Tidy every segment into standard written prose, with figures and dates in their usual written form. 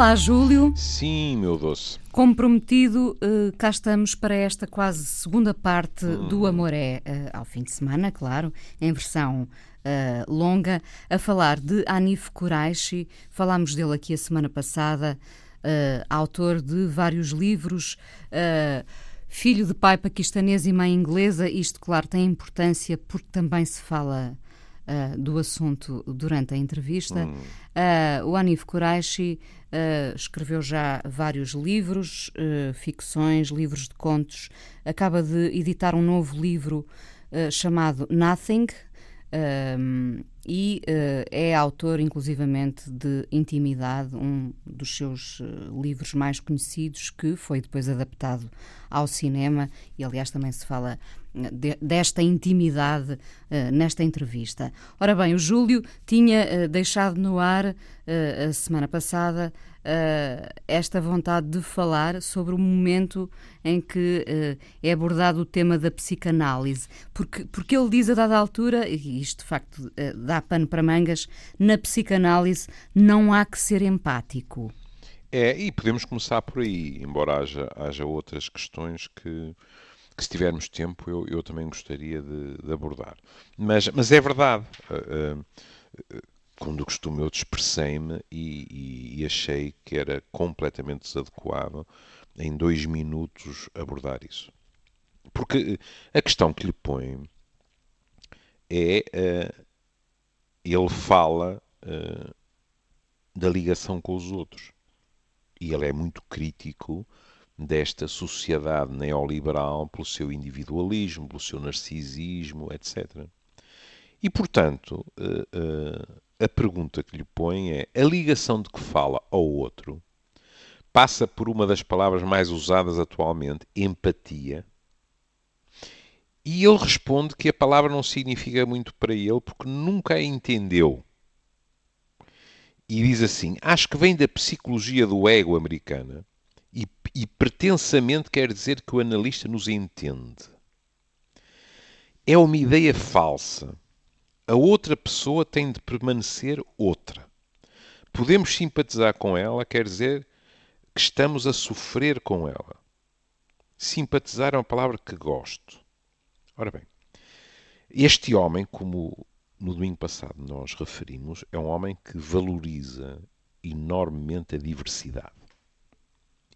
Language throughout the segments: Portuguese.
Olá, Júlio. Sim, meu doce. Como prometido, cá estamos para esta quase segunda parte do Amor é ao fim de semana, claro, em versão longa, a falar de Hanif Kureishi. Falámos dele aqui a semana passada, autor de vários livros, filho de pai paquistanês e mãe inglesa. Isto, claro, tem importância porque também se fala do assunto durante a entrevista. O Hanif Kureishi escreveu já vários livros, ficções, livros de contos. Acaba de editar um novo livro chamado Nothing, e é autor, inclusivamente, de Intimidade, um dos seus livros mais conhecidos, que foi depois adaptado ao cinema, e aliás também se fala desta intimidade nesta entrevista. Ora bem, o Júlio tinha deixado no ar a semana passada esta vontade de falar sobre o momento em que é abordado o tema da psicanálise, porque ele diz a dada altura, e isto de facto dá pano para mangas, na psicanálise não há que ser empático. E podemos começar por aí, embora haja outras questões que se tivermos tempo, eu também gostaria de abordar. Mas é verdade. Quando costumo, eu dispersei-me e achei que era completamente desadequado em 2 minutos abordar isso. Porque a questão que lhe põe é, ele fala da ligação com os outros. E ele é muito crítico desta sociedade neoliberal pelo seu individualismo, pelo seu narcisismo, etc. E, portanto, a pergunta que lhe põe é: a ligação de que fala ao outro passa por uma das palavras mais usadas atualmente, empatia? E ele responde que a palavra não significa muito para ele porque nunca a entendeu. E diz assim: acho que vem da psicologia do ego americana e pretensamente quer dizer que o analista nos entende. É uma ideia falsa. A outra pessoa tem de permanecer outra. Podemos simpatizar com ela, quer dizer que estamos a sofrer com ela. Simpatizar é uma palavra que gosto. Ora bem, este homem, como no domingo passado nós referimos, é um homem que valoriza enormemente a diversidade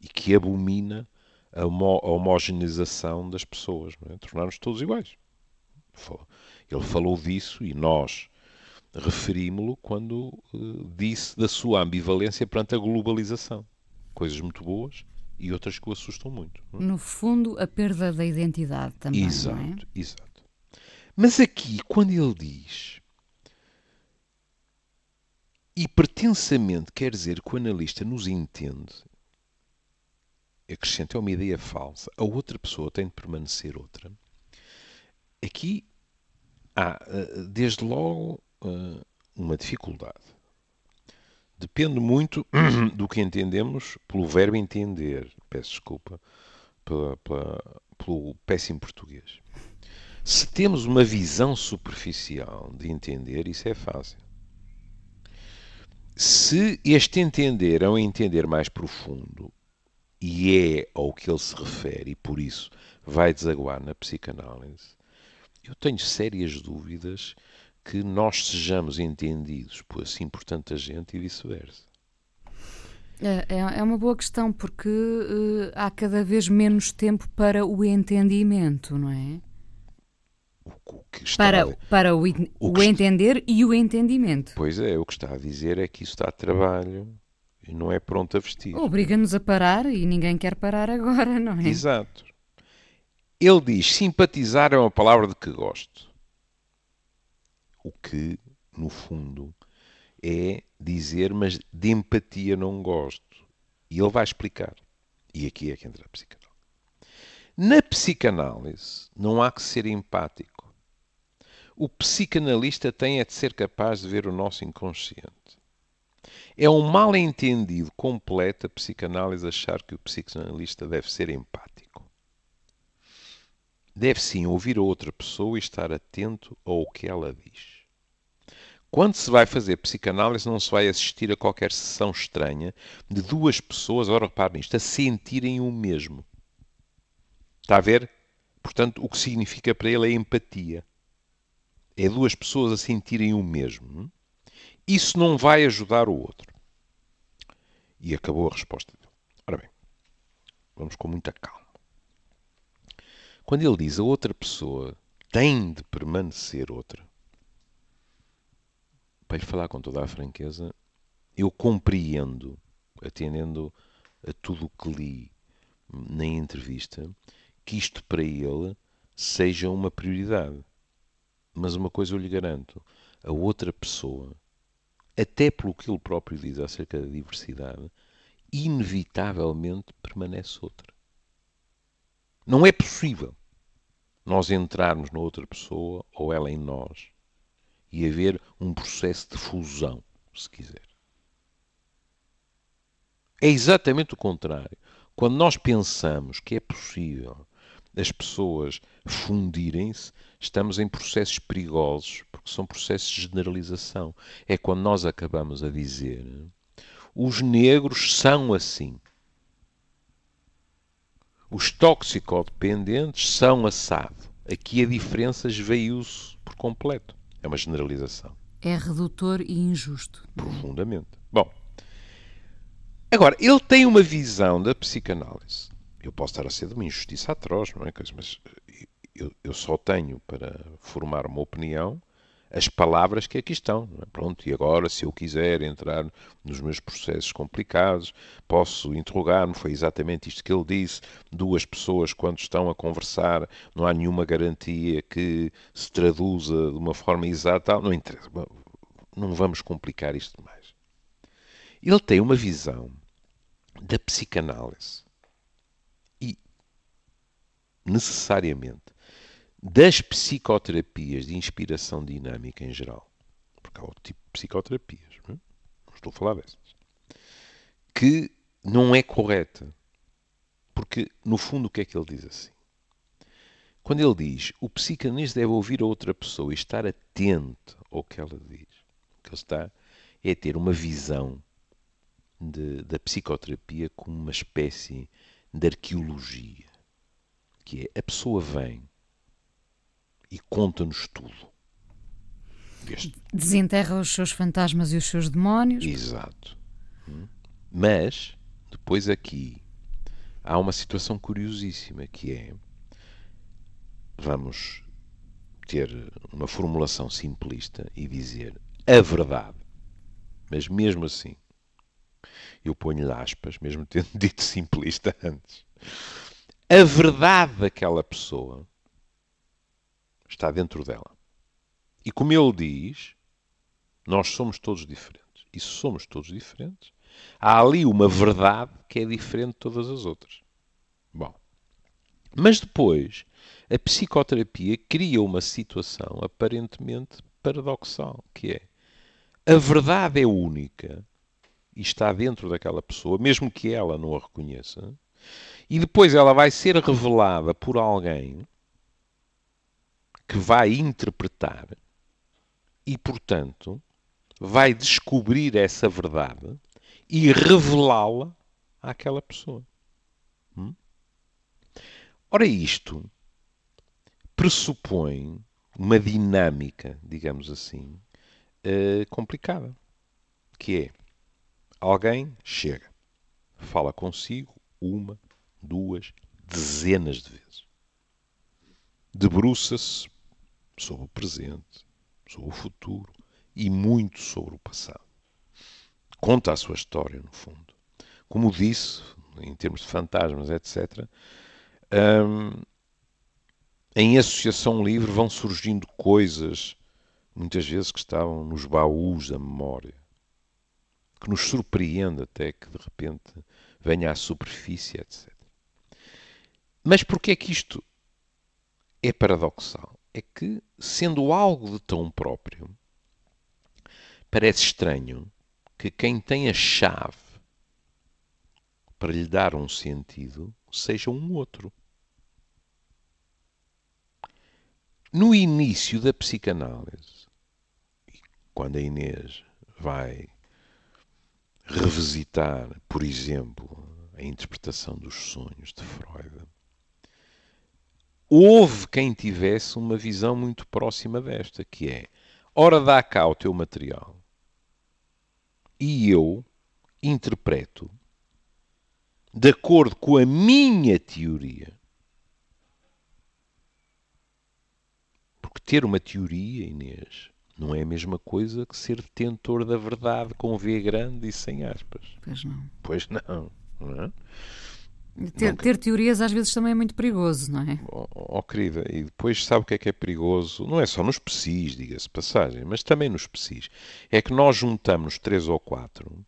e que abomina a homogeneização das pessoas, tornar-nos todos iguais. Ele falou disso e nós referimos-lo quando disse da sua ambivalência perante a globalização. Coisas muito boas e outras que o assustam muito. No fundo, a perda da identidade também, exato, não é? Exato. Mas aqui, quando ele diz e pretensamente quer dizer que o analista nos entende, acrescenta, é uma ideia falsa, a outra pessoa tem de permanecer outra. Aqui há, desde logo, uma dificuldade. Depende muito do que entendemos pelo verbo entender. Peço desculpa pelo péssimo português. Se temos uma visão superficial de entender, isso é fácil. Se este entender é um entender mais profundo, e é ao que ele se refere, e por isso vai desaguar na psicanálise, eu tenho sérias dúvidas que nós sejamos entendidos por assim por tanta gente e vice-versa. É uma boa questão, porque há cada vez menos tempo para o entendimento, não é? Para o entender e o entendimento. Pois é, o que está a dizer é que isso dá trabalho e não é pronto a vestir. Obriga-nos a parar e ninguém quer parar agora, não é? Exato. Ele diz: simpatizar é uma palavra de que gosto. O que, no fundo, é dizer, mas de empatia não gosto. E ele vai explicar. E aqui é que entra a psicanálise. Na psicanálise, não há que ser empático. O psicanalista tem é de ser capaz de ver o nosso inconsciente. É um mal-entendido completo a psicanálise achar que o psicanalista deve ser empático. Deve sim ouvir a outra pessoa e estar atento ao que ela diz. Quando se vai fazer psicanálise, não se vai assistir a qualquer sessão estranha de duas pessoas, agora repare nisto, a sentirem o mesmo. Está a ver? Portanto, o que significa para ele é empatia. É duas pessoas a sentirem o mesmo. Isso não vai ajudar o outro. E acabou a resposta dele. Ora bem, vamos com muita calma. Quando ele diz a outra pessoa tem de permanecer outra, para lhe falar com toda a franqueza, eu compreendo, atendendo a tudo o que li na entrevista, que isto para ele seja uma prioridade. Mas uma coisa eu lhe garanto, a outra pessoa, até pelo que ele próprio diz acerca da diversidade, inevitavelmente permanece outra. Não é possível nós entrarmos na outra pessoa ou ela em nós e haver um processo de fusão, se quiser. É exatamente o contrário. Quando nós pensamos que é possível as pessoas fundirem-se, estamos em processos perigosos, porque são processos de generalização. É quando nós acabamos a dizer os negros são assim. Os toxicodependentes são assado. Aqui a diferença esvaiu-se por completo. É uma generalização. É redutor e injusto. Profundamente. Bom, agora, ele tem uma visão da psicanálise. Eu posso estar a ser de uma injustiça atroz, não é? Mas eu só tenho para formar uma opinião as palavras que aqui estão. Não é? Pronto, e agora, se eu quiser entrar nos meus processos complicados, posso interrogar-me, foi exatamente isto que ele disse, duas pessoas quando estão a conversar, não há nenhuma garantia que se traduza de uma forma exata, não interessa, não vamos complicar isto demais. Ele tem uma visão da psicanálise e, necessariamente, das psicoterapias de inspiração dinâmica em geral, porque há outro tipo de psicoterapias, não estou a falar dessas, que não é correta. Porque, no fundo, o que é que ele diz assim? Quando ele diz o psicanalista deve ouvir a outra pessoa e estar atento ao que ela diz, o que ele está é ter uma visão da psicoterapia como uma espécie de arqueologia, que é a pessoa vem e conta-nos tudo. Desenterra os seus fantasmas e os seus demónios. Exato. Mas, depois aqui, há uma situação curiosíssima, que é, vamos ter uma formulação simplista e dizer a verdade. Mas mesmo assim, eu ponho-lhe aspas, mesmo tendo dito simplista antes, a verdade daquela pessoa está dentro dela. E como ele diz, nós somos todos diferentes. E se somos todos diferentes, há ali uma verdade que é diferente de todas as outras. Bom, mas depois a psicoterapia cria uma situação aparentemente paradoxal, que é a verdade é única e está dentro daquela pessoa, mesmo que ela não a reconheça, e depois ela vai ser revelada por alguém que vai interpretar e, portanto, vai descobrir essa verdade e revelá-la àquela pessoa. Ora, isto pressupõe uma dinâmica, digamos assim, complicada, que é alguém chega, fala consigo uma, duas, dezenas de vezes, debruça-se sobre o presente, sobre o futuro e muito sobre o passado. Conta a sua história, no fundo. Como disse, em termos de fantasmas, etc., em associação livre vão surgindo coisas, muitas vezes que estavam nos baús da memória, que nos surpreende até que de repente venha à superfície, etc. Mas porquê é que isto é paradoxal? É que, sendo algo de tão próprio, parece estranho que quem tem a chave para lhe dar um sentido seja um outro. No início da psicanálise, quando a Inês vai revisitar, por exemplo, a interpretação dos sonhos de Freud, houve quem tivesse uma visão muito próxima desta, que é, ora dá cá o teu material e eu interpreto de acordo com a minha teoria. Porque ter uma teoria, Inês, não é a mesma coisa que ser detentor da verdade com V grande e sem aspas. Pois não. Pois não, não é? Ter teorias às vezes também é muito perigoso, não é? Querida, e depois sabe o que é perigoso? Não é só nos psis, diga-se passagem, mas também nos psis. É que nós juntamos 3 ou 4,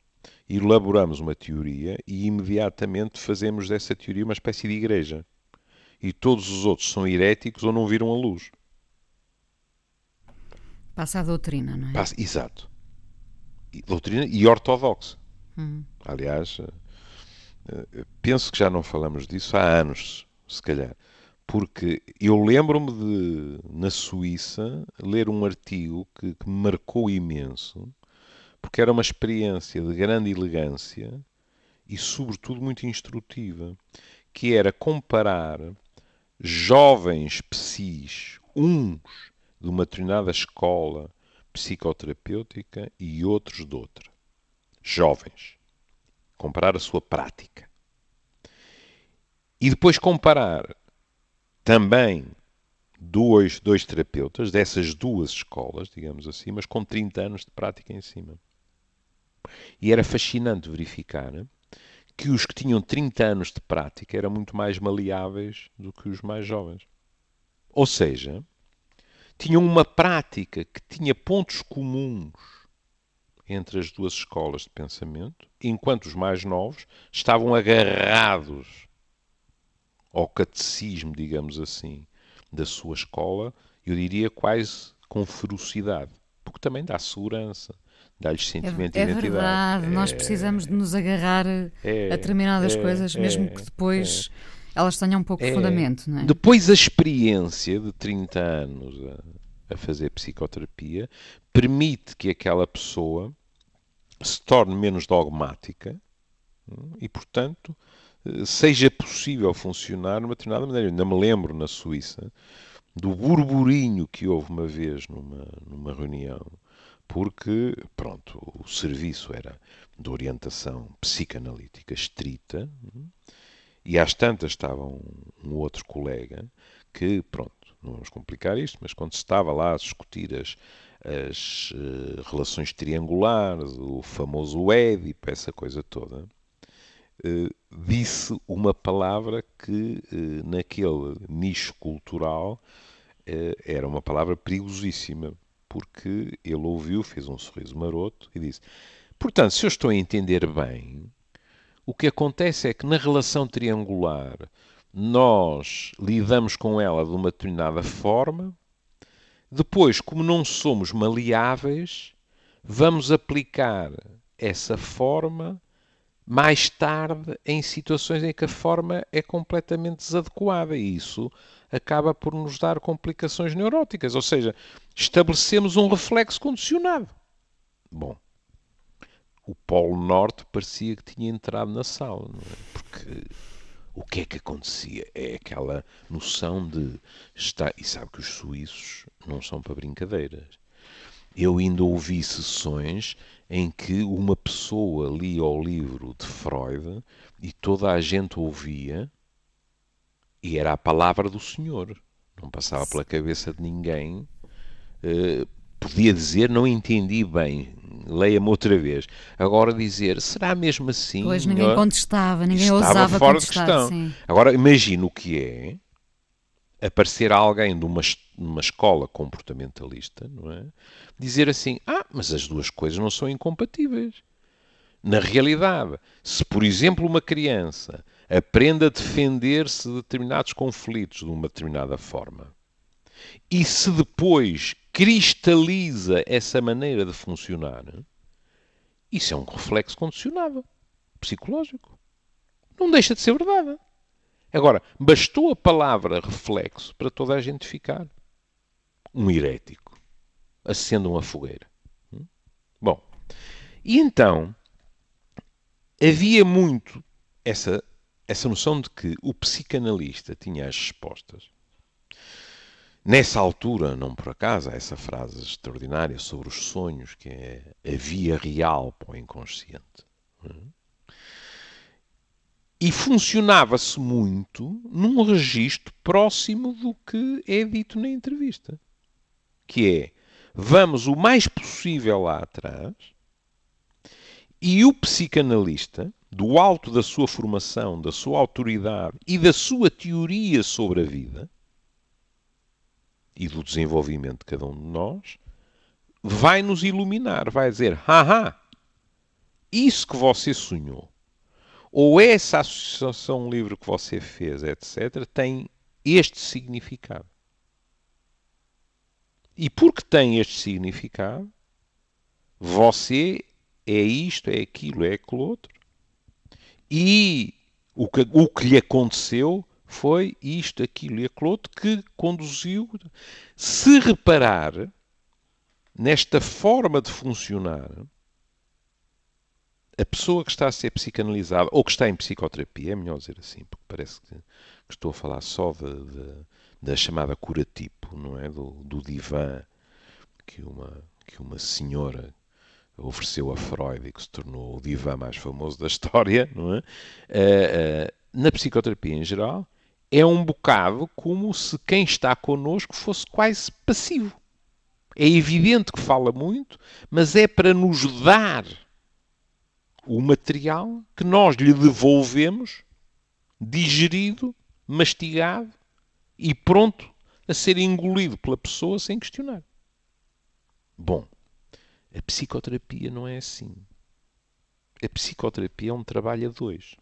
elaboramos uma teoria e imediatamente fazemos dessa teoria uma espécie de igreja. E todos os outros são heréticos ou não viram a luz. Passa a doutrina, não é? Exato. Doutrina e ortodoxa. Aliás, penso que já não falamos disso há anos, se calhar. Porque eu lembro-me de, na Suíça, ler um artigo que me marcou imenso, porque era uma experiência de grande elegância e, sobretudo, muito instrutiva, que era comparar jovens psis, uns de uma determinada escola psicoterapêutica e outros de outra. Jovens. Comparar a sua prática. E depois comparar também dois terapeutas dessas duas escolas, digamos assim, mas com 30 anos de prática em cima. E era fascinante verificar que os que tinham 30 anos de prática eram muito mais maleáveis do que os mais jovens. Ou seja, tinham uma prática que tinha pontos comuns entre as duas escolas de pensamento, enquanto os mais novos estavam agarrados ao catecismo, digamos assim, da sua escola, eu diria quase com ferocidade, porque também dá segurança, dá-lhes sentimento de identidade. É verdade, nós precisamos de nos agarrar a determinadas coisas, mesmo que depois elas tenham um pouco de fundamento, não é? Depois a experiência de 30 anos a fazer psicoterapia permite que aquela pessoa se torne menos dogmática e, portanto, seja possível funcionar de uma determinada maneira. Eu ainda me lembro, na Suíça, do burburinho que houve uma vez numa reunião, porque, pronto, o serviço era de orientação psicanalítica estrita e às tantas estava um outro colega que, pronto, não vamos complicar isto, mas quando se estava lá a discutir as relações triangulares, o famoso Édipo, essa coisa toda, disse uma palavra que naquele nicho cultural era uma palavra perigosíssima, porque ele ouviu, fez um sorriso maroto e disse: portanto, se eu estou a entender bem, o que acontece é que na relação triangular nós lidamos com ela de uma determinada forma, depois, como não somos maleáveis, vamos aplicar essa forma mais tarde em situações em que a forma é completamente desadequada e isso acaba por nos dar complicações neuróticas, ou seja, estabelecemos um reflexo condicionado. Bom, o Polo Norte parecia que tinha entrado na sala, não é? Porque o que é que acontecia? É aquela noção de estar... E sabe que os suíços não são para brincadeiras. Eu ainda ouvi sessões em que uma pessoa lia o livro de Freud e toda a gente ouvia e era a palavra do senhor. Não passava pela cabeça de ninguém. Podia dizer, não entendi bem, leia-me outra vez. Agora dizer, será mesmo assim? Pois ninguém contestava, ninguém estava ousava fora contestar. De questão. Sim. Agora imagina o que é aparecer alguém de uma escola comportamentalista, não é? Dizer assim, mas as duas coisas não são incompatíveis. Na realidade, se por exemplo uma criança aprende a defender-se de determinados conflitos de uma determinada forma, e se depois cristaliza essa maneira de funcionar, isso é um reflexo condicionado, psicológico. Não deixa de ser verdade. Agora, bastou a palavra reflexo para toda a gente ficar um herético, acenda uma fogueira. Bom, e então havia muito essa noção de que o psicanalista tinha as respostas. Nessa altura, não por acaso, há essa frase extraordinária sobre os sonhos, que é a via real para o inconsciente. E funcionava-se muito num registro próximo do que é dito na entrevista. Que é, vamos o mais possível lá atrás e o psicanalista, do alto da sua formação, da sua autoridade e da sua teoria sobre a vida e do desenvolvimento de cada um de nós, vai nos iluminar, vai dizer, haha, isso que você sonhou, ou essa associação livre que você fez, etc., tem este significado. E porque tem este significado, você é isto, é aquilo, é aquilo outro. E o que lhe aconteceu foi isto, aquilo e aquilo outro que conduziu. Se reparar nesta forma de funcionar, a pessoa que está a ser psicanalizada, ou que está em psicoterapia, é melhor dizer assim, porque parece que estou a falar só da chamada cura-tipo, não é? Do divã que uma senhora ofereceu a Freud e que se tornou o divã mais famoso da história, não é? Na psicoterapia em geral, é um bocado como se quem está connosco fosse quase passivo. É evidente que fala muito, mas é para nos dar o material que nós lhe devolvemos, digerido, mastigado e pronto a ser engolido pela pessoa sem questionar. Bom, a psicoterapia não é assim. A psicoterapia é um trabalho a dois.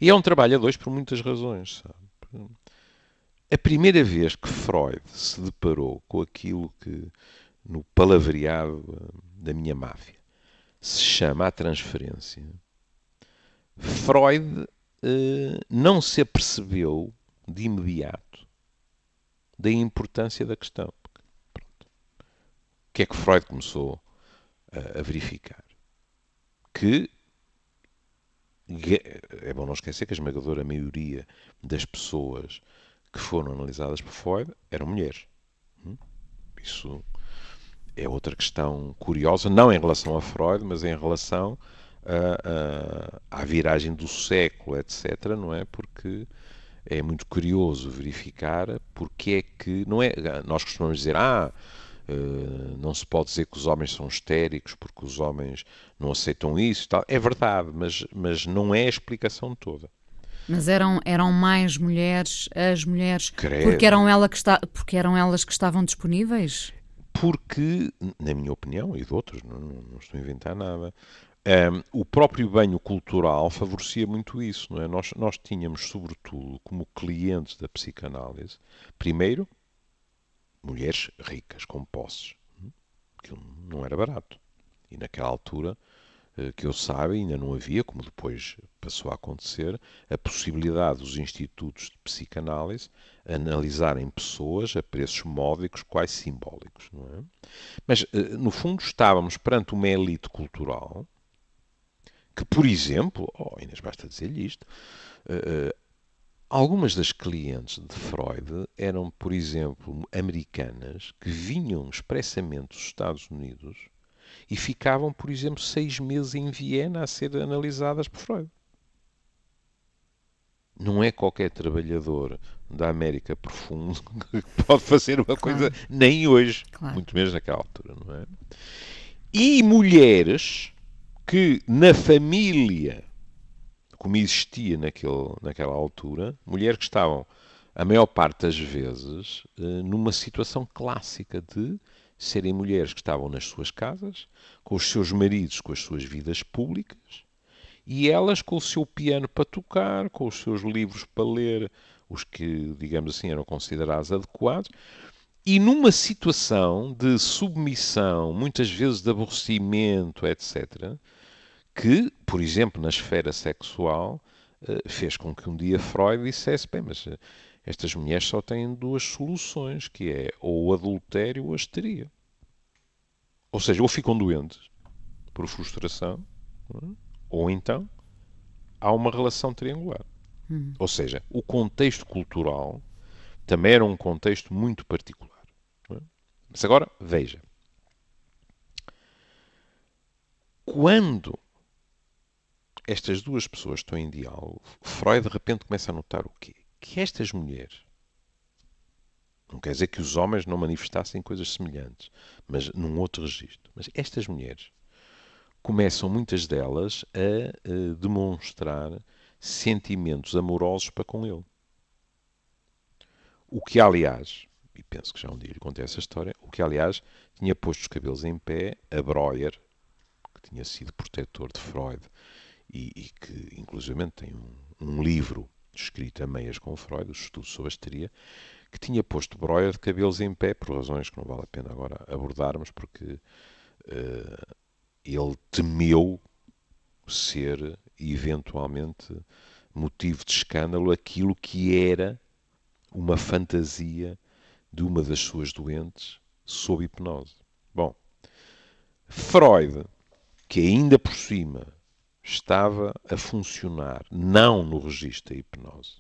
E é um trabalho a dois por muitas razões, sabe? A primeira vez que Freud se deparou com aquilo que, no palavreado da minha máfia, se chama a transferência, Freud não se apercebeu de imediato da importância da questão. Pronto. O que é que Freud começou a verificar? Que é bom não esquecer que a esmagadora maioria das pessoas que foram analisadas por Freud eram mulheres. Isso é outra questão curiosa, não em relação a Freud, mas em relação à viragem do século, etc., não é? Porque é muito curioso verificar porque é que, não é, nós costumamos dizer, não se pode dizer que os homens são histéricos porque os homens não aceitam isso e tal. É verdade, mas não é a explicação toda. Mas eram mais mulheres, as mulheres, Credo. porque eram elas que estavam disponíveis? Porque, na minha opinião, e de outros, não estou a inventar nada, o próprio banho cultural favorecia muito isso, não é? Nós tínhamos, sobretudo, como clientes da psicanálise, primeiro, mulheres ricas, com posses. Aquilo não era barato. E naquela altura, que eu saiba, ainda não havia, como depois passou a acontecer, a possibilidade dos institutos de psicanálise analisarem pessoas a preços módicos, quase simbólicos. Não é? Mas, no fundo, estávamos perante uma elite cultural que, por exemplo, Inês, basta dizer-lhe isto, algumas das clientes de Freud eram, por exemplo, americanas que vinham expressamente dos Estados Unidos e ficavam, por exemplo, 6 meses em Viena a ser analisadas por Freud. Não é qualquer trabalhador da América profundo que pode fazer uma coisa, nem hoje, muito menos naquela altura, não é? E mulheres que na família, como existia naquela altura, mulheres que estavam, a maior parte das vezes, numa situação clássica de serem mulheres que estavam nas suas casas, com os seus maridos, com as suas vidas públicas, e elas com o seu piano para tocar, com os seus livros para ler, os que, digamos assim, eram considerados adequados, e numa situação de submissão, muitas vezes de aborrecimento, etc., que, por exemplo, na esfera sexual, fez com que um dia Freud dissesse, bem, mas estas mulheres só têm duas soluções, que é ou o adultério ou a histeria. Ou seja, ou ficam doentes por frustração, ou então há uma relação triangular. Ou seja, o contexto cultural também era um contexto muito particular. Mas agora, veja. Quando estas duas pessoas estão em diálogo, Freud de repente começa a notar o quê? Que estas mulheres, não quer dizer que os homens não manifestassem coisas semelhantes, mas num outro registro. Mas estas mulheres começam, muitas delas, a demonstrar sentimentos amorosos para com ele. O que, aliás, e penso que já um dia lhe contei essa história, o que, aliás, tinha posto os cabelos em pé a Breuer, que tinha sido protetor de Freud e que, inclusivamente, tem um livro escrito a meias com Freud, os estudos sobre a histeria, que tinha posto Breuer de cabelos em pé, por razões que não vale a pena agora abordarmos, porque ele temeu ser, eventualmente, motivo de escândalo aquilo que era uma fantasia de uma das suas doentes sob hipnose. Bom, Freud, que ainda por cima estava a funcionar não no registro da hipnose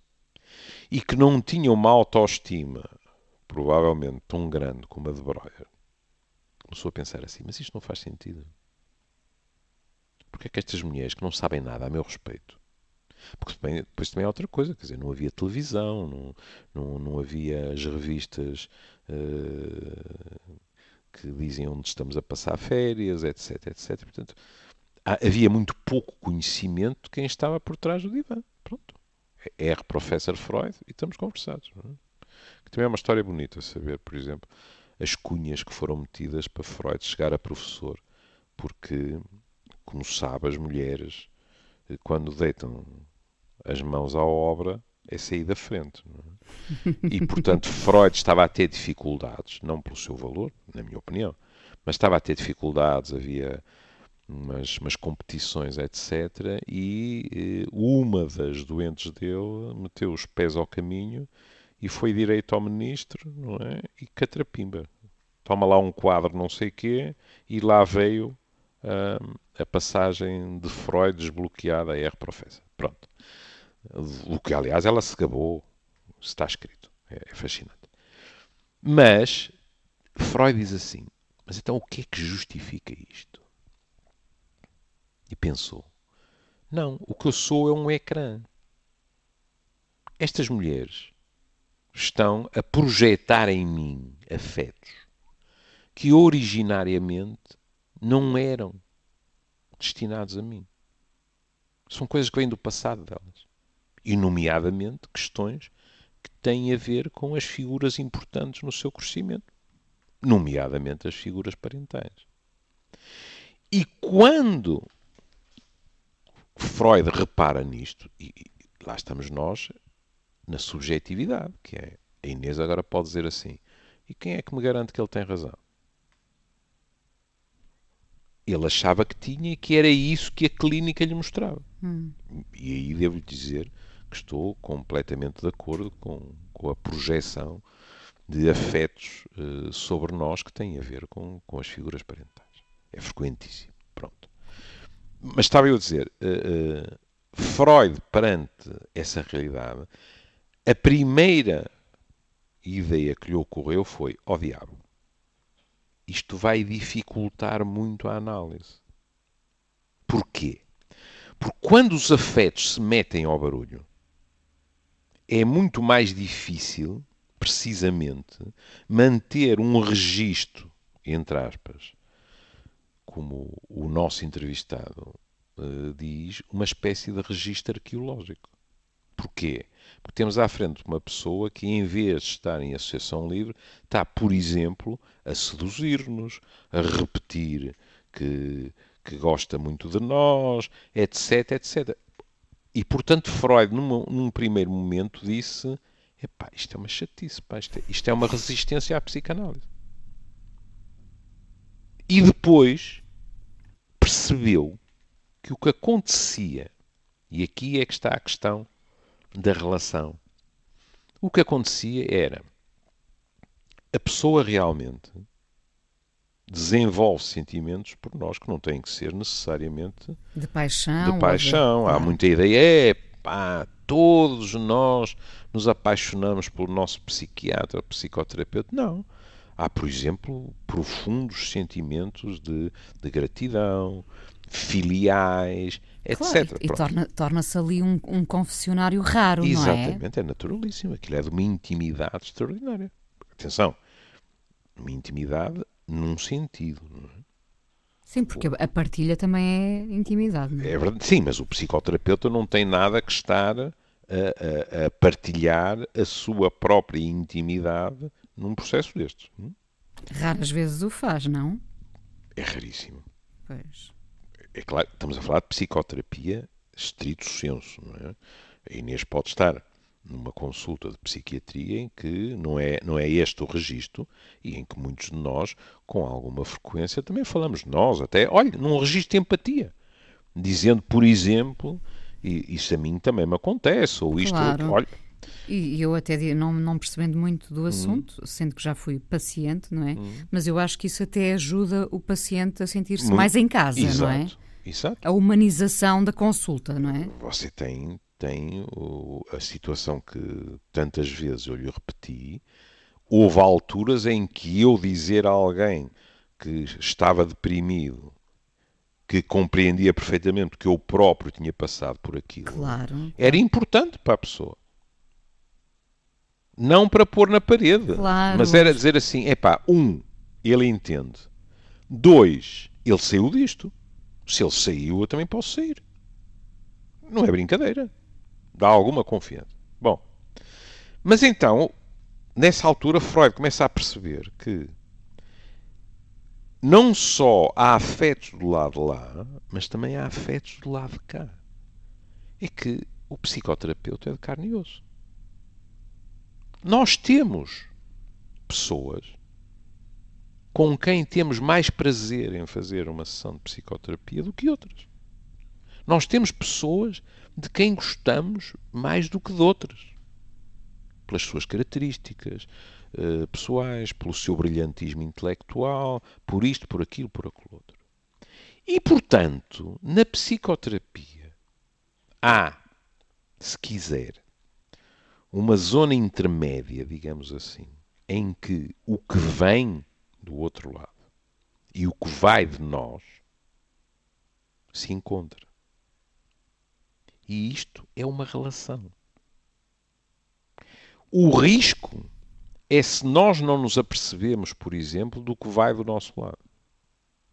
e que não tinha uma autoestima provavelmente tão grande como a de Breuer, começou a pensar assim, mas isto não faz sentido. Porque é que estas mulheres que não sabem nada a meu respeito, porque depois também há outra coisa, quer dizer, não havia televisão, não havia as revistas que dizem onde estamos a passar férias, etc, etc. Portanto, havia muito pouco conhecimento de quem estava por trás do divã. Pronto. R. Professor Freud e estamos conversados. Não é? Que também é uma história bonita saber, por exemplo, as cunhas que foram metidas para Freud chegar a professor. Porque, como sabe, as mulheres, quando deitam as mãos à obra, é sair da frente. Não é? E, portanto, Freud estava a ter dificuldades, não pelo seu valor, na minha opinião, mas estava a ter dificuldades, havia umas competições, etc. E uma das doentes dele meteu os pés ao caminho e foi direito ao ministro, não é? E catrapimba. Toma lá um quadro não sei quê e lá veio a passagem de Freud desbloqueada a R. Professor. Pronto. O que, aliás, ela se gabou. Está escrito. É fascinante. Mas Freud diz assim, mas então o que é que justifica isto? E pensou, não, o que eu sou é um ecrã. Estas mulheres estão a projetar em mim afetos que originariamente não eram destinados a mim. São coisas que vêm do passado delas. E, nomeadamente, questões que têm a ver com as figuras importantes no seu crescimento. Nomeadamente as figuras parentais. E quando Freud repara nisto, e lá estamos nós na subjetividade, que é a Inês agora pode dizer assim, e quem é que me garante que ele tem razão? Ele achava que tinha e que era isso que a clínica lhe mostrava. E aí devo-lhe dizer que estou completamente de acordo com a projeção de afetos sobre nós que têm a ver com as figuras parentais. É frequentíssimo. Pronto. Mas estava eu a dizer, Freud, perante essa realidade, a primeira ideia que lhe ocorreu foi, ó diabo, isto vai dificultar muito a análise. Porquê? Porque quando os afetos se metem ao barulho, é muito mais difícil, precisamente, manter um registro, entre aspas, como o nosso entrevistado diz, uma espécie de registro arqueológico. Porquê? Porque temos à frente uma pessoa que, em vez de estar em associação livre, está, por exemplo, a seduzir-nos, a repetir que gosta muito de nós, etc, etc. E, portanto, Freud, num primeiro momento, disse: epá, isto é uma chatice, pá, isto é uma resistência à psicanálise. E depois percebeu que o que acontecia, e aqui é que está a questão da relação, o que acontecia era a pessoa realmente desenvolve sentimentos por nós que não têm que ser necessariamente De paixão. de paixão. Há muita ideia, pá, todos nós nos apaixonamos pelo nosso psiquiatra, psicoterapeuta. Não. Há, por exemplo, profundos sentimentos de gratidão, filiais, Claro, etc. e torna-se ali um confessionário raro, não é? Exatamente, é naturalíssimo. Aquilo é de uma intimidade extraordinária. Atenção, uma intimidade num sentido. Não é? Sim, porque a partilha também é intimidade, não é? É verdade, sim, mas o psicoterapeuta não tem nada que estar a partilhar a sua própria intimidade num processo destes. Raras vezes o faz, não? É raríssimo. Pois. É claro, estamos a falar de psicoterapia estrito sensu, não é? A Inês pode estar numa consulta de psiquiatria em que não é este o registro e em que muitos de nós, com alguma frequência, também falamos nós, até, olha, num registro de empatia, dizendo, por exemplo, e isso a mim também me acontece, ou isto, Claro. olha, E eu até não percebendo muito do assunto, sendo que já fui paciente, não é? Mas eu acho que isso até ajuda o paciente a sentir-se mais em casa, não é? Exato. A humanização da consulta, não é? Você tem a situação que tantas vezes eu lhe repeti. Houve alturas em que eu dizer a alguém que estava deprimido, que compreendia perfeitamente que eu próprio tinha passado por aquilo, Claro. era importante para a pessoa. Não para pôr na parede, Claro. mas era dizer assim, epá, ele entende. 2, ele saiu disto. Se ele saiu, eu também posso sair. Não é brincadeira. Dá alguma confiança. Bom, mas então, nessa altura, Freud começa a perceber que não só há afetos do lado de lá, mas também há afetos do lado de cá. É que o psicoterapeuta é de carne e osso. Nós temos pessoas com quem temos mais prazer em fazer uma sessão de psicoterapia do que outras. Nós temos pessoas de quem gostamos mais do que de outras. Pelas suas características pessoais, pelo seu brilhantismo intelectual, por isto, por aquilo, por aquilo outro. E, portanto, na psicoterapia há, se quiser, uma zona intermédia, digamos assim, em que o que vem do outro lado e o que vai de nós se encontra. E isto é uma relação. O risco é se nós não nos apercebemos, por exemplo, do que vai do nosso lado.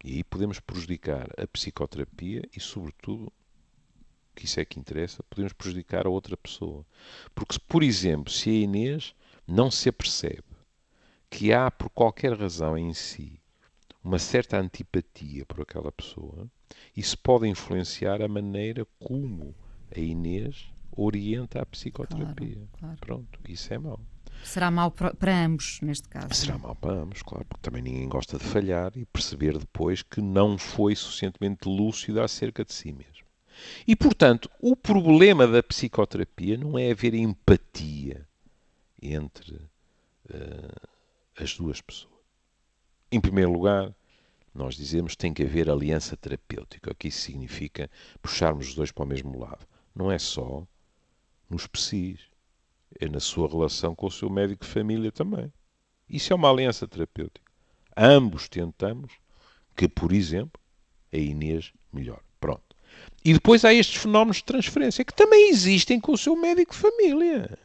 E aí podemos prejudicar a psicoterapia e, sobretudo, que isso é que interessa, podemos prejudicar a outra pessoa. Porque, por exemplo, se a Inês não se apercebe que há, por qualquer razão em si, uma certa antipatia por aquela pessoa, isso pode influenciar a maneira como a Inês orienta a psicoterapia. Claro. Pronto, isso é mau. Será mau para ambos, neste caso. Será mau para ambos, claro, porque também ninguém gosta de falhar e perceber depois que não foi suficientemente lúcido acerca de si mesmo. E, portanto, o problema da psicoterapia não é haver empatia entre as duas pessoas. Em primeiro lugar, nós dizemos que tem que haver aliança terapêutica. O que isso significa? Puxarmos os dois para o mesmo lado. Não é só nos psis, é na sua relação com o seu médico de família também. Isso é uma aliança terapêutica. Ambos tentamos que, por exemplo, a Inês melhore. Pronto. E depois há estes fenómenos de transferência que também existem com o seu médico de família.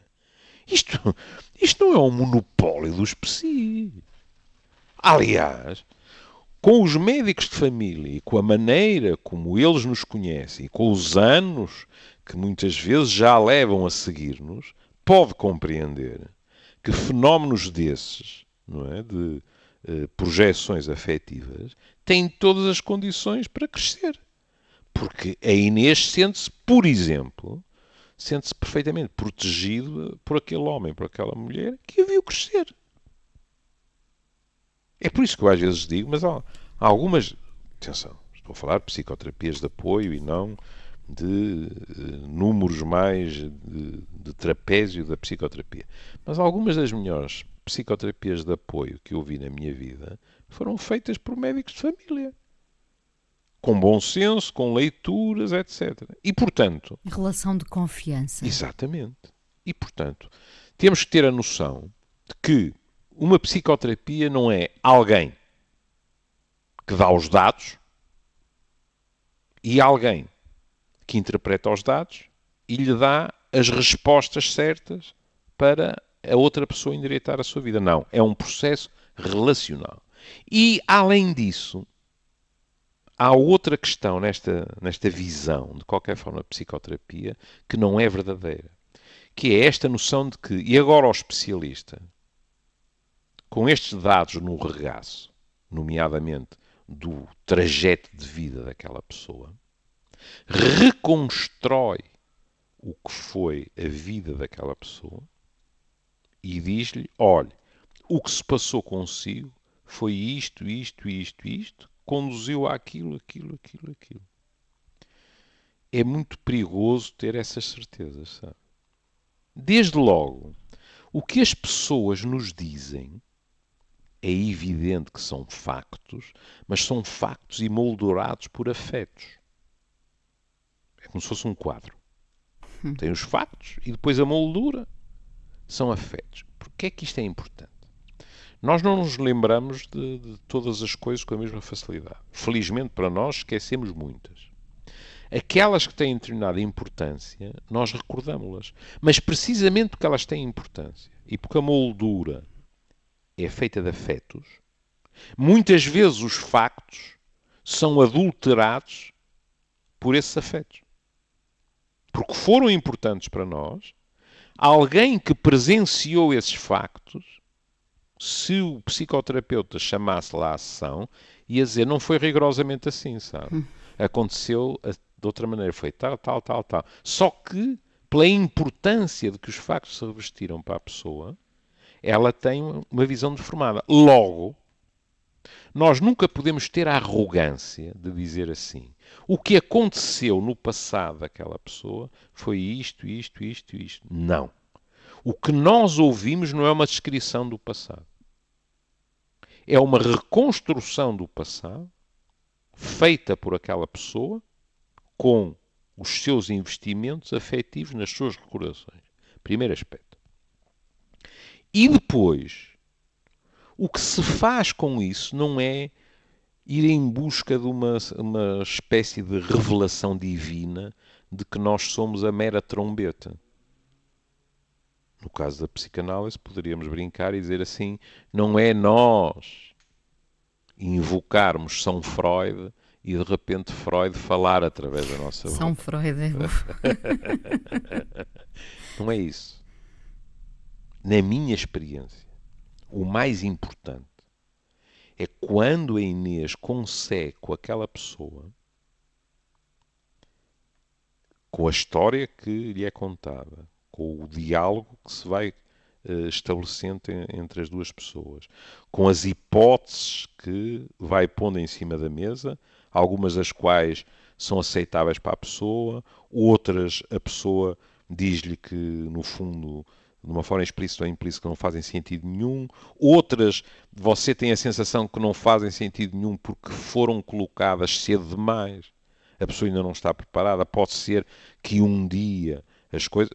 Isto não é um monopólio dos psis. Aliás, com os médicos de família e com a maneira como eles nos conhecem e com os anos que muitas vezes já levam a seguir-nos, pode compreender que fenómenos desses, não é, de projeções afetivas, têm todas as condições para crescer. Porque a Inês sente-se, por exemplo, sente-se perfeitamente protegido por aquele homem, por aquela mulher que a viu crescer. É por isso que eu às vezes digo, mas há algumas... Atenção, estou a falar de psicoterapias de apoio e não de números mais de trapézio da psicoterapia. Mas algumas das melhores psicoterapias de apoio que eu vi na minha vida foram feitas por médicos de família. Com bom senso, com leituras, etc. E, portanto... Relação de confiança. Exatamente. E, portanto, temos que ter a noção de que uma psicoterapia não é alguém que dá os dados e alguém que interpreta os dados e lhe dá as respostas certas para a outra pessoa endireitar a sua vida. Não. É um processo relacional. E, além disso, há outra questão nesta visão, de qualquer forma, de psicoterapia, que não é verdadeira. Que é esta noção de que, e agora o especialista, com estes dados no regaço, nomeadamente do trajeto de vida daquela pessoa, reconstrói o que foi a vida daquela pessoa e diz-lhe, olha, o que se passou consigo foi isto, isto, isto, isto, conduziu àquilo, aquilo, aquilo, aquilo. É muito perigoso ter essas certezas, sabe? Desde logo, o que as pessoas nos dizem é evidente que são factos, mas são factos emoldurados por afetos. É como se fosse um quadro. Tem os factos e depois a moldura são afetos. Porquê é que isto é importante? Nós não nos lembramos de todas as coisas com a mesma facilidade. Felizmente para nós esquecemos muitas. Aquelas que têm determinada importância, nós recordamos-las. Mas precisamente porque elas têm importância e porque a moldura é feita de afetos, muitas vezes os factos são adulterados por esses afetos. Porque foram importantes para nós, alguém que presenciou esses factos, se o psicoterapeuta chamasse lá a sessão, ia dizer, não foi rigorosamente assim, sabe? Aconteceu de outra maneira, foi tal, tal, tal, tal. Só que, pela importância de que os factos se revestiram para a pessoa, ela tem uma visão deformada. Logo, nós nunca podemos ter a arrogância de dizer assim, o que aconteceu no passado daquela pessoa foi isto, isto, isto, isto. Não. O que nós ouvimos não é uma descrição do passado. É uma reconstrução do passado feita por aquela pessoa com os seus investimentos afetivos nas suas recordações. Primeiro aspecto. E depois, o que se faz com isso não é ir em busca de uma espécie de revelação divina de que nós somos a mera trombeta. No caso da psicanálise, poderíamos brincar e dizer assim, não é nós invocarmos São Freud e de repente Freud falar através da nossa boca. São Freud é Não é isso. Na minha experiência, o mais importante é quando a Inês consegue com aquela pessoa, com a história que lhe é contada, com o diálogo que se vai estabelecendo entre as duas pessoas, com as hipóteses que vai pondo em cima da mesa, algumas das quais são aceitáveis para a pessoa, outras a pessoa diz-lhe que, no fundo, de uma forma explícita ou implícita, não fazem sentido nenhum. Outras, você tem a sensação que não fazem sentido nenhum porque foram colocadas cedo demais. A pessoa ainda não está preparada. Pode ser que um dia as coisas...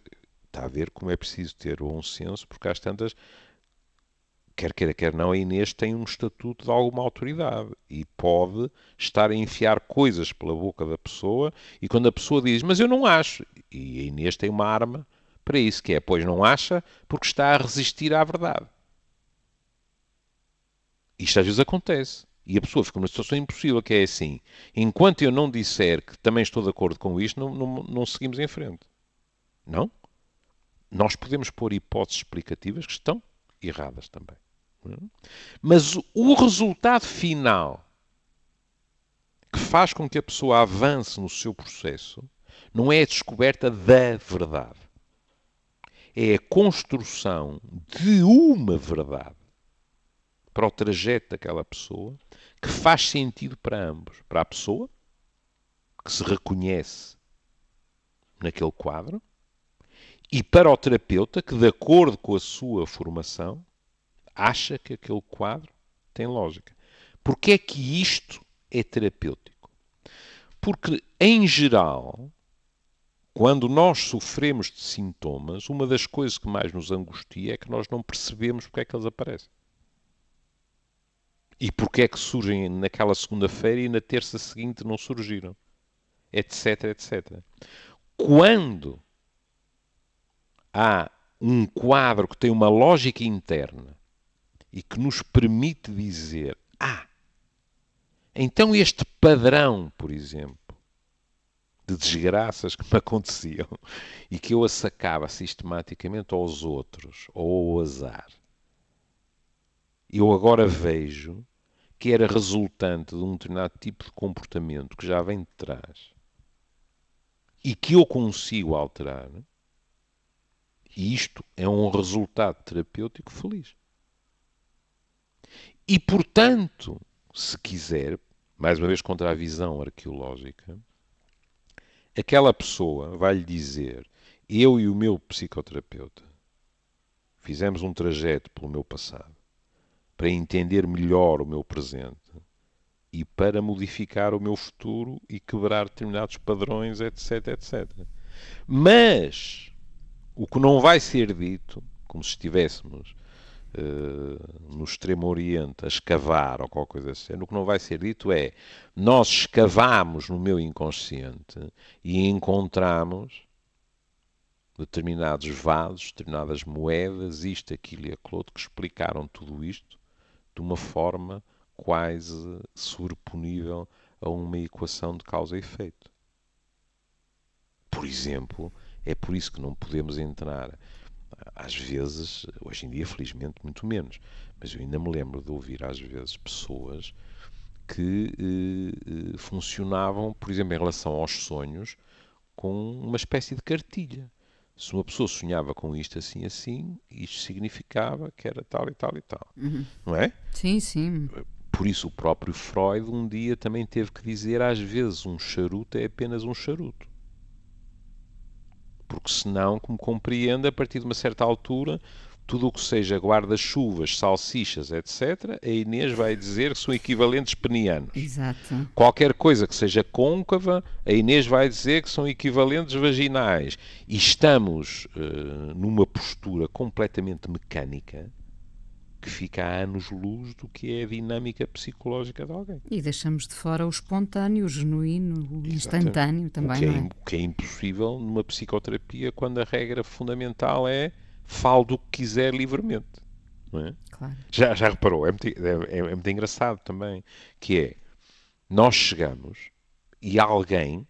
Está a ver como é preciso ter bom senso, porque às tantas, quer queira, quer não, a Inês tem um estatuto de alguma autoridade e pode estar a enfiar coisas pela boca da pessoa e quando a pessoa diz, mas eu não acho, e a Inês tem uma arma para isso, que é, pois não acha, porque está a resistir à verdade. Isto às vezes acontece. E a pessoa fica numa situação impossível, que é assim, enquanto eu não disser que também estou de acordo com isto, não seguimos em frente. Não? Nós podemos pôr hipóteses explicativas que estão erradas também. Mas o resultado final que faz com que a pessoa avance no seu processo não é a descoberta da verdade. É a construção de uma verdade para o trajeto daquela pessoa que faz sentido para ambos. Para a pessoa, que se reconhece naquele quadro, e para o terapeuta, que, de acordo com a sua formação, acha que aquele quadro tem lógica. Porquê é que isto é terapêutico? Porque, em geral, quando nós sofremos de sintomas, uma das coisas que mais nos angustia é que nós não percebemos porque é que eles aparecem. E porque é que surgem naquela segunda-feira e na terça seguinte não surgiram. Etc, etc. Quando há um quadro que tem uma lógica interna e que nos permite dizer: então este padrão, por exemplo, de desgraças que me aconteciam e que eu assacava sistematicamente aos outros ou ao azar, eu agora vejo que era resultante de um determinado tipo de comportamento que já vem de trás e que eu consigo alterar, e isto é um resultado terapêutico feliz. E, portanto, se quiser, mais uma vez contra a visão arqueológica, aquela pessoa vai-lhe dizer: eu e o meu psicoterapeuta fizemos um trajeto pelo meu passado para entender melhor o meu presente e para modificar o meu futuro e quebrar determinados padrões, etc, etc. Mas o que não vai ser dito, como se estivéssemos no Extremo Oriente a escavar ou qualquer coisa assim, o que não vai ser dito é: nós escavamos no meu inconsciente e encontramos determinados vasos, determinadas moedas, isto, aquilo e aquilo outro, que explicaram tudo isto de uma forma quase sobreponível a uma equação de causa e efeito. Por exemplo, é por isso que não podemos entrar, às vezes, hoje em dia, felizmente, muito menos, mas eu ainda me lembro de ouvir, às vezes, pessoas que funcionavam, por exemplo, em relação aos sonhos, com uma espécie de cartilha. Se uma pessoa sonhava com isto assim, assim, isto significava que era tal e tal e tal. Não é? Sim, sim. Por isso o próprio Freud um dia também teve que dizer: às vezes um charuto é apenas um charuto. Porque senão, como compreende, a partir de uma certa altura, tudo o que seja guarda-chuvas, salsichas, etc., a Inês vai dizer que são equivalentes penianos. Exato. Qualquer coisa que seja côncava, a Inês vai dizer que são equivalentes vaginais. E estamos numa postura completamente mecânica que fica a anos-luz do que é a dinâmica psicológica de alguém. E deixamos de fora o espontâneo, o genuíno, o instantâneo também, não é? O que é impossível numa psicoterapia quando a regra fundamental é: fale do que quiser livremente. Não é? Claro. Já reparou? É muito engraçado também, que é: nós chegamos e alguém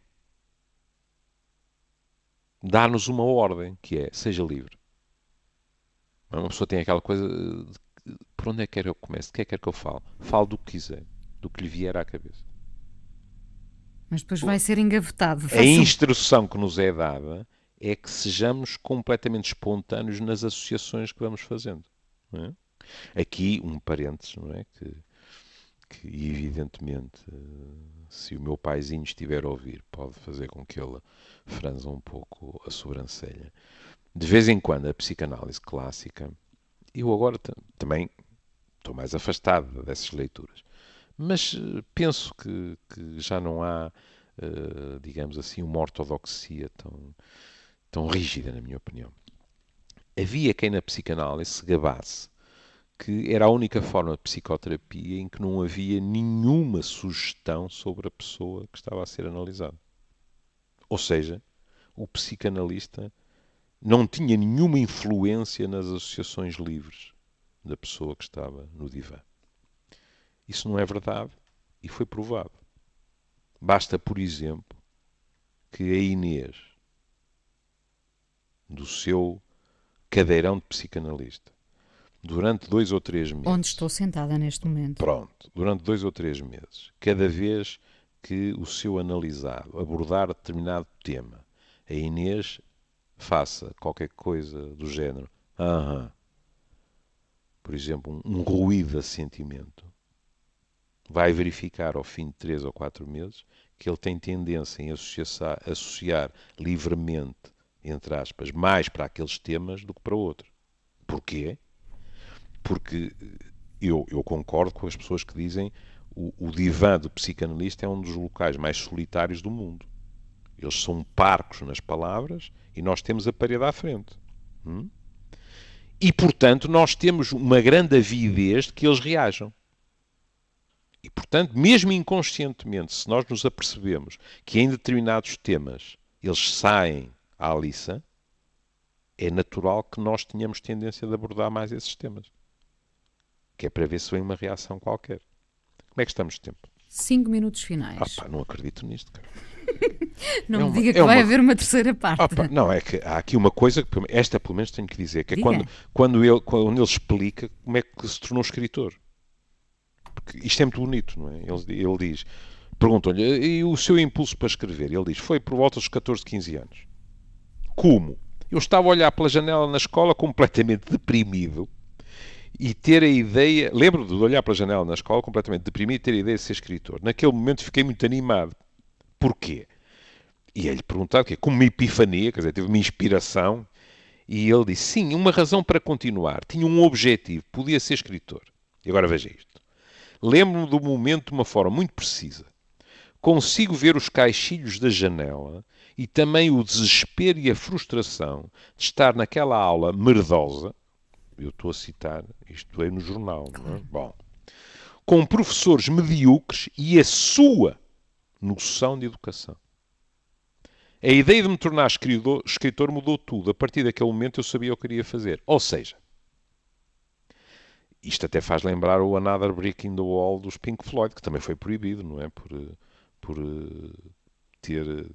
dá-nos uma ordem, que é: seja livre. Uma pessoa tem aquela coisa de: por onde é que quer que eu comece? O que é que quer que eu fale? Fale do que quiser, do que lhe vier à cabeça. Mas depois vai ser engavetado. A instrução que nos é dada é que sejamos completamente espontâneos nas associações que vamos fazendo. Não é? Aqui, um parênteses, não é? Que evidentemente, se o meu paizinho estiver a ouvir, pode fazer com que ele franza um pouco a sobrancelha. De vez em quando, a psicanálise clássica, eu agora também estou mais afastado dessas leituras, mas penso que já não há, digamos assim, uma ortodoxia tão rígida, na minha opinião. Havia quem na psicanálise se gabasse que era a única forma de psicoterapia em que não havia nenhuma sugestão sobre a pessoa que estava a ser analisada. Ou seja, o psicanalista não tinha nenhuma influência nas associações livres da pessoa que estava no divã. Isso não é verdade e foi provado. Basta, por exemplo, que a Inês, do seu cadeirão de psicanalista, durante 2 ou 3 meses... Onde estou sentada neste momento. Pronto. Durante 2 ou 3 meses, cada vez que o seu analisado abordar determinado tema, a Inês faça qualquer coisa do género: por exemplo, um ruído de assentimento, vai verificar ao fim de 3 ou 4 meses que ele tem tendência em associar livremente, entre aspas, mais para aqueles temas do que para outros. Porquê? Porque eu concordo com as pessoas que dizem o divã do psicanalista é um dos locais mais solitários do mundo. Eles são parcos nas palavras e nós temos a parede à frente. E, portanto, nós temos uma grande avidez de que eles reajam. E, portanto, mesmo inconscientemente, se nós nos apercebemos que em determinados temas eles saem à liça, é natural que nós tenhamos tendência de abordar mais esses temas. Que é para ver se vem uma reação qualquer. Como é que estamos de tempo? 5 minutos finais. Não acredito nisto, cara. Não me diga que vai haver uma terceira parte. Não, é que há aqui uma coisa, que esta pelo menos tenho que dizer, que é quando ele explica como é que se tornou escritor. Porque isto é muito bonito, não é? Ele diz, perguntam-lhe, e o seu impulso para escrever? Ele diz, foi por volta dos 14, 15 anos. Como? Eu estava a olhar pela janela na escola completamente deprimido e ter a ideia... Lembro de olhar pela janela na escola completamente deprimido e ter a ideia de ser escritor. Naquele momento fiquei muito animado. Porquê? E ele perguntava, como uma epifania, quer dizer, teve uma inspiração, e ele disse, sim, uma razão para continuar. Tinha um objetivo, podia ser escritor. E agora veja isto. Lembro-me do momento de uma forma muito precisa. Consigo ver os caixilhos da janela e também o desespero e a frustração de estar naquela aula merdosa, eu estou a citar, isto veio no jornal, não é? Bom, com professores medíocres e a sua noção de educação. A ideia de me tornar escritor mudou tudo. A partir daquele momento eu sabia o que queria fazer. Ou seja, isto até faz lembrar o Another Brick in the Wall dos Pink Floyd, que também foi proibido, não é? Por ter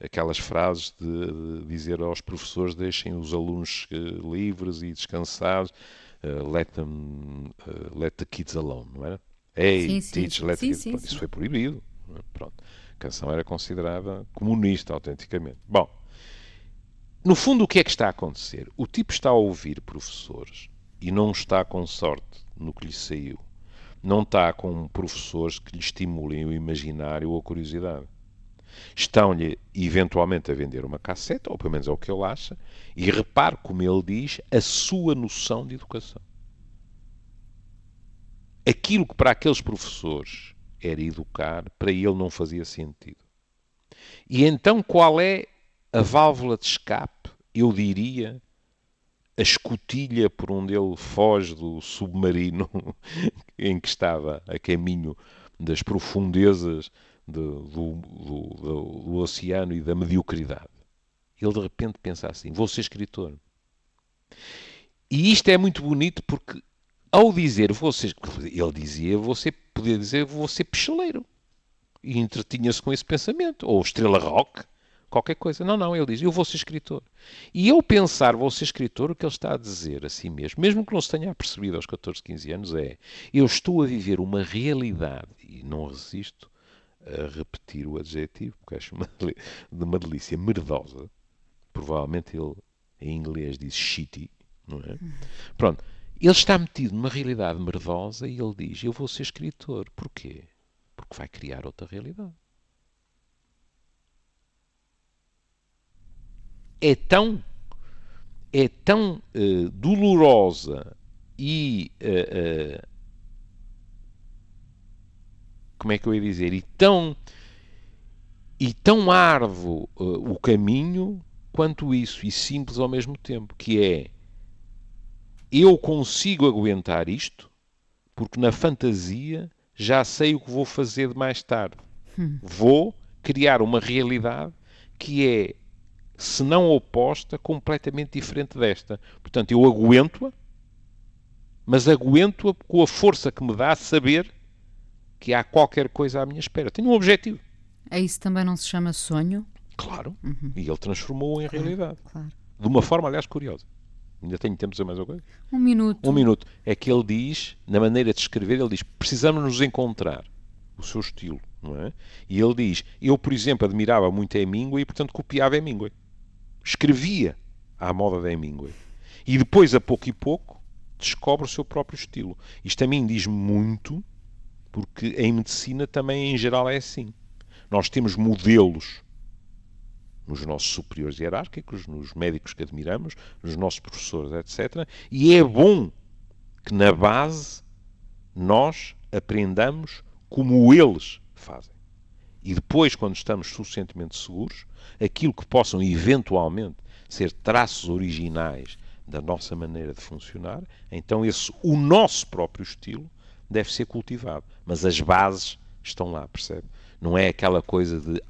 aquelas frases de dizer aos professores deixem os alunos livres e descansados, let the kids alone, não era? Hey, teach, let the kids... Isso foi proibido. Pronto. A canção era considerada comunista, autenticamente. Bom, no fundo o que é que está a acontecer? O tipo está a ouvir professores e não está com sorte no que lhe saiu. Não está com professores que lhe estimulem o imaginário ou a curiosidade. Estão-lhe, eventualmente, a vender uma cassete, ou pelo menos é o que ele acha, e repare como ele diz, a sua noção de educação. Aquilo que para aqueles professores era educar, para ele não fazia sentido. E então qual é a válvula de escape? Eu diria a escotilha por onde ele foge do submarino em que estava a caminho das profundezas do oceano e da mediocridade. Ele de repente pensa assim, vou ser escritor. E isto é muito bonito porque ao dizer ele dizia, podia dizer vou ser picheleiro. E entretinha-se com esse pensamento. Ou estrela rock, qualquer coisa. Não, ele diz, eu vou ser escritor. E eu pensar, vou ser escritor, o que ele está a dizer a si mesmo que não se tenha percebido aos 14, 15 anos, eu estou a viver uma realidade, e não resisto a repetir o adjetivo, porque acho de uma delícia merdosa. Provavelmente ele, em inglês, diz shitty, não é? Pronto. Ele está metido numa realidade merdosa e ele diz, eu vou ser escritor. Porquê? Porque vai criar outra realidade. É tão dolorosa e como é que eu ia dizer? E tão árduo o caminho quanto isso, e simples ao mesmo tempo, que é eu consigo aguentar isto porque na fantasia já sei o que vou fazer de mais tarde. Vou criar uma realidade que é, se não oposta, completamente diferente desta. Portanto, eu aguento-a, mas aguento-a com a força que me dá a saber que há qualquer coisa à minha espera. Tenho um objetivo. Isso também não se chama sonho? Claro. E ele transformou-o em realidade. Claro. De uma forma, aliás, curiosa. Ainda tenho tempo de dizer mais uma coisa? Um minuto. É que ele diz, na maneira de escrever, ele diz, precisamos nos encontrar. O seu estilo, não é? E ele diz, eu, por exemplo, admirava muito a Hemingway e, portanto, copiava Hemingway. Escrevia à moda da Hemingway. E depois, a pouco e pouco, descobre o seu próprio estilo. Isto a mim diz-me muito, porque em medicina também, em geral, é assim. Nós temos modelos nos nossos superiores hierárquicos, nos médicos que admiramos, nos nossos professores, etc. E é bom que na base nós aprendamos como eles fazem. E depois, quando estamos suficientemente seguros, aquilo que possam eventualmente ser traços originais da nossa maneira de funcionar, então o nosso próprio estilo deve ser cultivado. Mas as bases estão lá, percebe? Não é aquela coisa de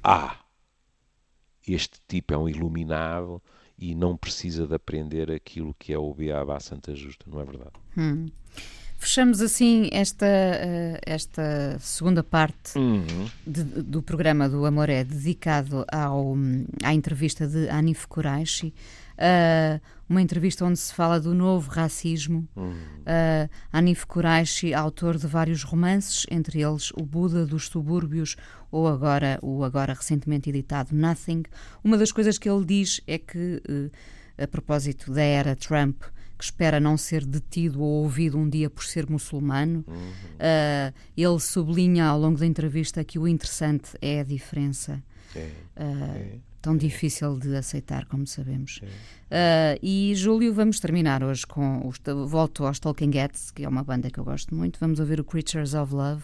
este tipo é um iluminado e não precisa de aprender aquilo que é o Beabá Santa Justa, não é verdade? Fechamos assim esta segunda parte do programa do Amoré, dedicado à entrevista de Hanif Kureishi, uma entrevista onde se fala do novo racismo. Hanif Kureishi, autor de vários romances, entre eles O Buda dos Subúrbios ou o agora recentemente editado Nothing. Uma das coisas que ele diz é que, a propósito da era Trump, que espera não ser detido ou ouvido um dia por ser muçulmano, ele sublinha ao longo da entrevista que o interessante é a diferença. Tão difícil de aceitar, como sabemos. E, Júlio, vamos terminar hoje com... Volto aos Talking Heads, que é uma banda que eu gosto muito. Vamos ouvir o Creatures of Love.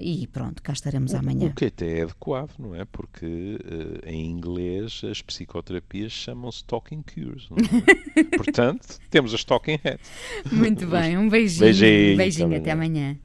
E pronto, cá estaremos amanhã. O que até é adequado, não é? Porque em inglês as psicoterapias chamam-se Talking Cures, não é? Portanto, temos as Talking Heads. Muito bem, um beijinho. Beijinho, até amanhã.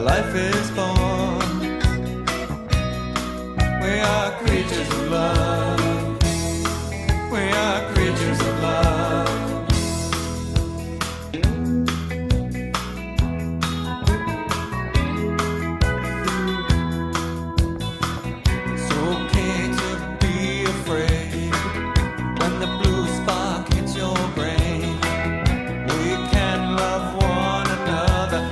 Life is born. We are creatures of love. We are creatures of love. It's okay to be afraid when the blue spark hits your brain. We can love one another.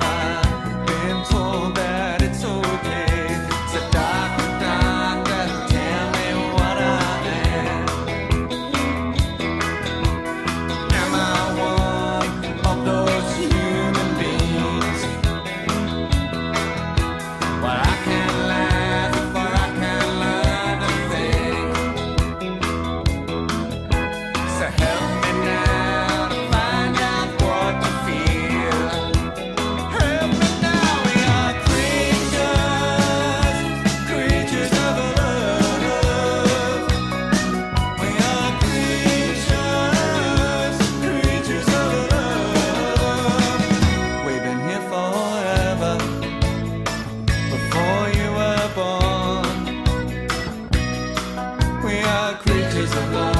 Told that it's okay. So doctor, doctor, tell me what I am. Am I one of those human beings? Well, I can't laugh or I can't learn a thing. So help me now to find out what to feel. Help me. Creatures of love.